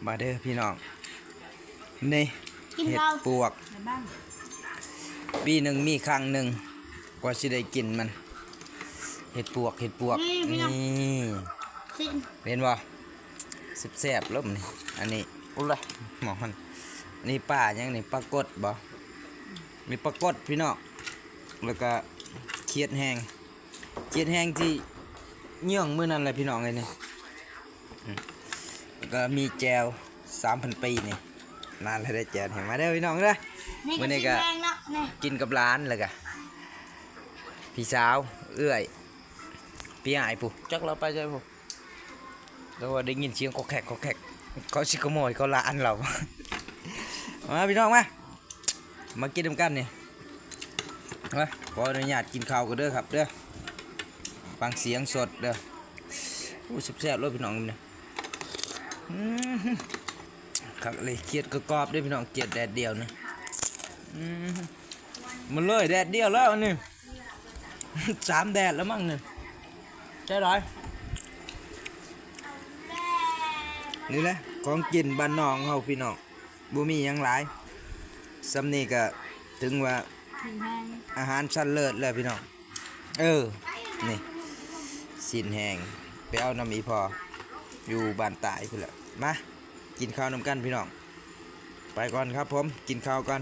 มาเด้อพี่น้องนี่เห็ดปวกปีหนึ่งมีครั้งหนึ่งกว่าสิได้กินมันเห็ดปวกนี่เห็นบ่แซ่บๆล้มนี่อันนี้อุ้ยหมอมันนี่ป้ายังนี่ปลากดบ่มีปลากดพี่น้องแล้วก็เขียดแห้งที่เยื่องมื้อนั้นแหละพี่น้องเลยนี่แล้วก็มีแจว3,000 ปีนี่นานแล้วได้แจวเห็นมาเด้อพี่น้องเด้อมื้อนี้ก็กินกับร้านเลยก็พี่สาวเอื้อยพี่อ้ายผู้จักเราไปใช่ผู้แล้วว่าได้ยินเสียงคอกแขกเขาสิขโมยเขาละอันเรา มาพี่น้องมากินกันนี่มาขออนุญาตกินข้าวกันเด้อครับเด้อฟังเสียงสดเด้ออู้แซ่บๆเลยพี่น้องเนี่ยครับเลยเกียดกรอบด้วยพี่น้องเกียดแดดเดียวนี่มันเลยแดดเดียวแล้วนี่ 3 แดดแล้วมั้งนี่ใช่ไหมนี่แหละของกินบ้านนองเฮาพี่น้องบ่มีหยังหลายสำนี้ก็ถึงว่าอาหารชั้นเลิศแล้วพี่น้องนี่สิ้นแห้งไปเอาน้ำอีพออยู่บ้านตายพุ่นแหละมากินข้าวนำกันพี่น้องไปก่อนครับผมกินข้าวก่อน